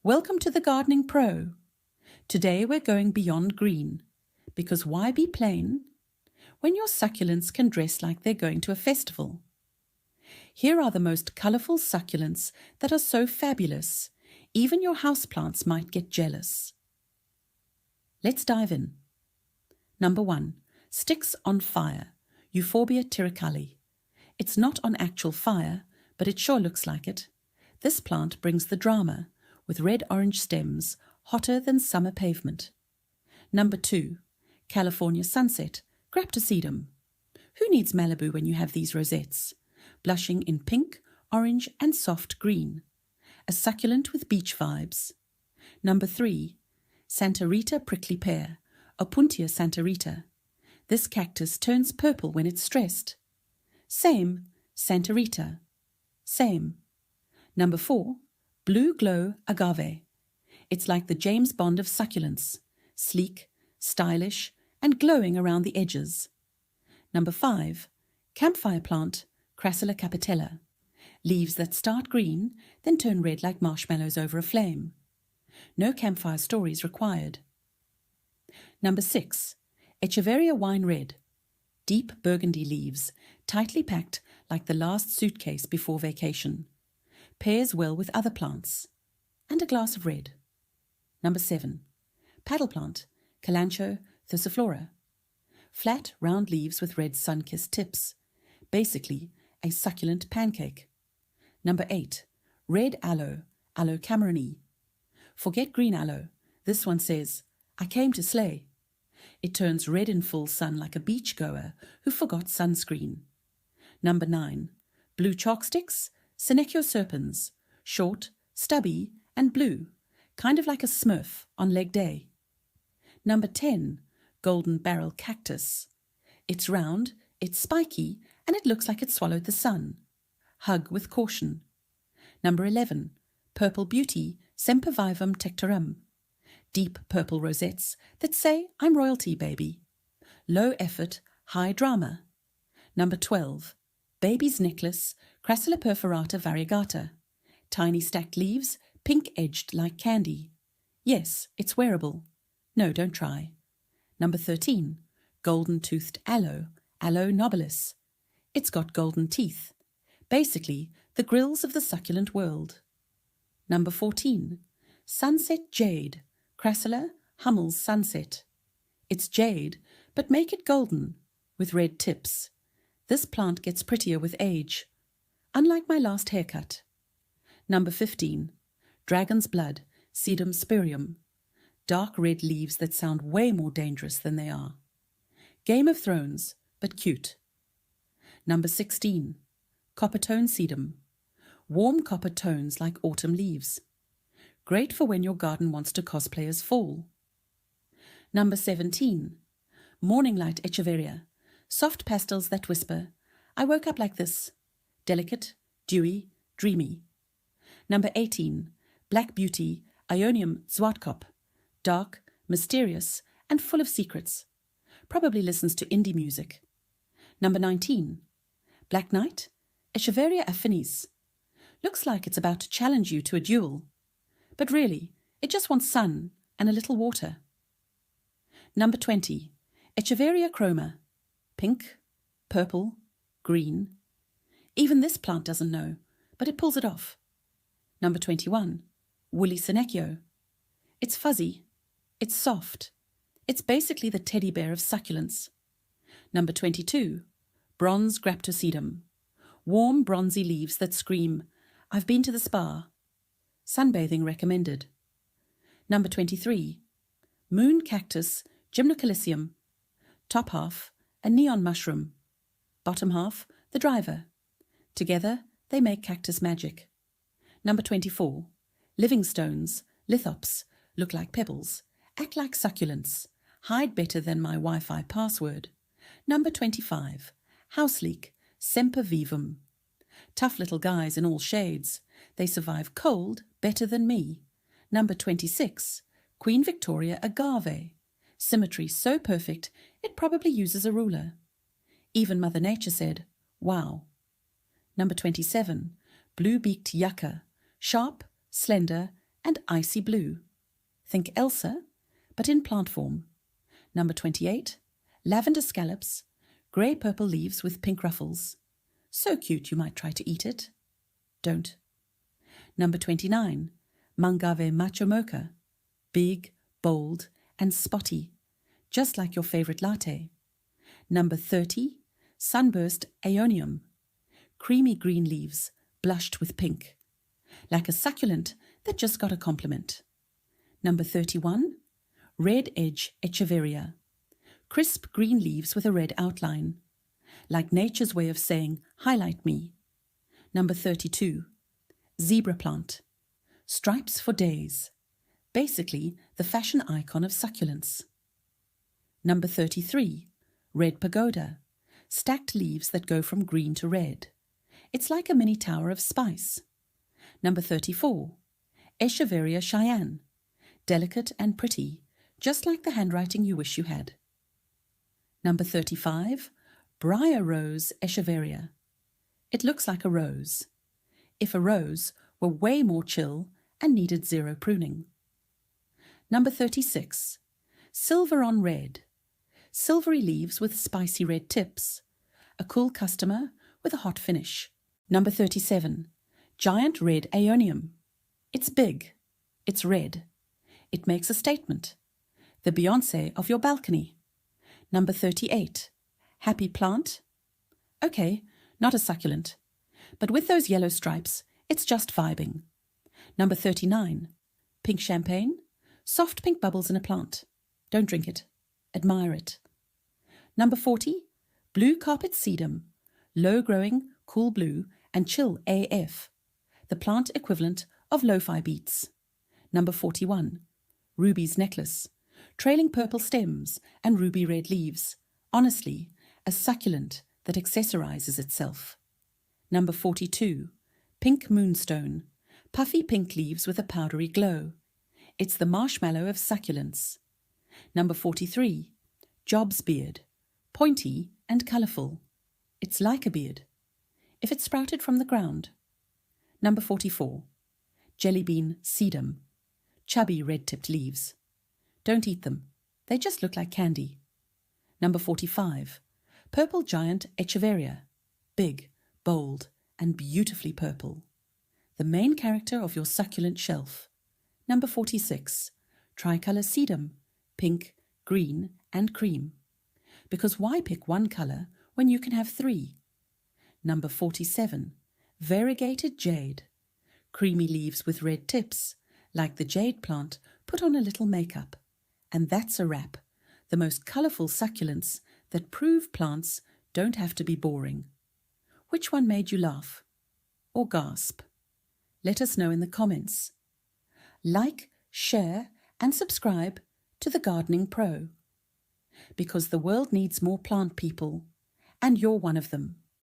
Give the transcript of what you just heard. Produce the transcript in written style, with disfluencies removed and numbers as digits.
Welcome to the Gardening Pro. Today we're going beyond green, because why be plain when your succulents can dress like they're going to a festival? Here are the most colourful succulents that are so fabulous, even your houseplants might get jealous. Let's dive in. Number 1. Sticks on fire, Euphorbia tyricale. It's not on actual fire, but it sure looks like it. This plant brings the drama, with red-orange stems, hotter than summer pavement. Number 2. California sunset, Graptosedum. Who needs Malibu when you have these rosettes? Blushing in pink, orange and soft green. A succulent with beach vibes. Number 3. Santa Rita prickly pear, Opuntia Santa Rita. This cactus turns purple when it's stressed. Same, Santa Rita. Same. Number 4. Blue glow agave. It's like the James Bond of succulents, sleek, stylish, and glowing around the edges. Number 5. Campfire plant, Crassula capitella. Leaves that start green, then turn red like marshmallows over a flame. No campfire stories required. Number 6. Echeveria wine red. Deep burgundy leaves, tightly packed like the last suitcase before vacation. Pairs well with other plants. And a glass of red. Number 7. Paddle plant, Kalanchoe thyrsophora. Flat, round leaves with red sun-kissed tips. Basically, a succulent pancake. Number 8. Red aloe, Aloe cameroni. Forget green aloe. This one says, I came to slay. It turns red in full sun like a beachgoer who forgot sunscreen. Number 9. Blue chalk sticks, Senecio serpens, short, stubby, and blue, kind of like a smurf on leg day. Number 10. Golden barrel cactus. It's round, it's spiky, and it looks like it swallowed the sun. Hug with caution. Number 11. Purple beauty, Sempervivum tectorum. Deep purple rosettes that say, I'm royalty, baby. Low effort, high drama. Number 12. Baby's necklace, Crassula perforata variegata. Tiny stacked leaves, pink-edged like candy. Yes, it's wearable. No, don't try. Number 13. Golden-toothed aloe, Aloe nobilis. It's got golden teeth. Basically, the grills of the succulent world. Number 14. Sunset jade, Crassula Hummel's sunset. It's jade, but make it golden, with red tips. This plant gets prettier with age, unlike my last haircut. Number 15. Dragon's blood, Sedum spurium. Dark red leaves that sound way more dangerous than they are. Game of Thrones, but cute. Number 16. Copper tone sedum. Warm copper tones like autumn leaves. Great for when your garden wants to cosplay as fall. Number 17. Morning light echeveria. Soft pastels that whisper, I woke up like this. Delicate, dewy, dreamy. Number 18. Black beauty, Ionium zwartkop. Dark, mysterious, and full of secrets. Probably listens to indie music. Number 19. Black knight, Echeveria affinis. Looks like it's about to challenge you to a duel. But really, it just wants sun and a little water. Number 20. Echeveria chroma. Pink, purple, green. Even this plant doesn't know, but it pulls it off. Number 21. Woolly Senecio. It's fuzzy. It's soft. It's basically the teddy bear of succulents. Number 22. Bronze Graptosedum. Warm bronzy leaves that scream, I've been to the spa. Sunbathing recommended. Number 23. Moon cactus, Gymnocalycium. Top half, a neon mushroom. Bottom half, the driver. Together, they make cactus magic. Number 24. Living stones, lithops, look like pebbles, act like succulents, hide better than my Wi-Fi password. Number 25. House leek, Semper vivum. Tough little guys in all shades. They survive cold better than me. Number 26. Queen Victoria agave. Symmetry so perfect, it probably uses a ruler. Even Mother Nature said, wow. Number 27. Blue-beaked yucca. Sharp, slender, and icy blue. Think Elsa, but in plant form. Number 28, lavender scallops, grey-purple leaves with pink ruffles. So cute you might try to eat it. Don't. Number 29, Mangave macho mocha, big, bold, and spotty, just like your favourite latte. Number 30, sunburst aeonium, creamy green leaves, blushed with pink, like a succulent that just got a compliment. Number 31, red edge echeveria, crisp green leaves with a red outline, like nature's way of saying, highlight me. Number 32, zebra plant, stripes for days, basically the fashion icon of succulents. Number 33, red pagoda, stacked leaves that go from green to red. It's like a mini tower of spice. Number 34, Echeveria Cheyenne, delicate and pretty, just like the handwriting you wish you had. Number 35, Briar Rose Echeveria. It looks like a rose. If a rose were way more chill and needed zero pruning. Number 36, Silver on Red, silvery leaves with spicy red tips, a cool customer with a hot finish. Number 37, Giant Red Aeonium. It's big, it's red, it makes a statement, the Beyoncé of your balcony. Number 38, Happy Plant. Okay, not a succulent, but with those yellow stripes, it's just vibing. Number 39, Pink Champagne, soft pink bubbles in a plant. Don't drink it, admire it. Number 40, Blue Carpet Sedum, low-growing, cool blue and chill AF, the plant equivalent of lo-fi beats. Number 41, Ruby's Necklace, trailing purple stems and ruby red leaves, honestly, a succulent that accessorizes itself. Number 42, Pink Moonstone, puffy pink leaves with a powdery glow. It's the marshmallow of succulents. Number 43, Job's Beard, pointy and colourful. It's like a beard, if it sprouted from the ground. Number 44, Jelly Bean Sedum, chubby red-tipped leaves. Don't eat them, they just look like candy. Number 45, Purple Giant Echeveria, big, bold, and beautifully purple. The main character of your succulent shelf. Number 46, Tricolour Sedum, pink, green, and cream. Because why pick one colour when you can have three? Number 47, Variegated Jade, creamy leaves with red tips, like the jade plant put on a little makeup. And that's a wrap, the most colourful succulents that prove plants don't have to be boring. Which one made you laugh? Or gasp? Let us know in the comments. Like, share and subscribe to The Gardening Pro. Because the world needs more plant people, and you're one of them.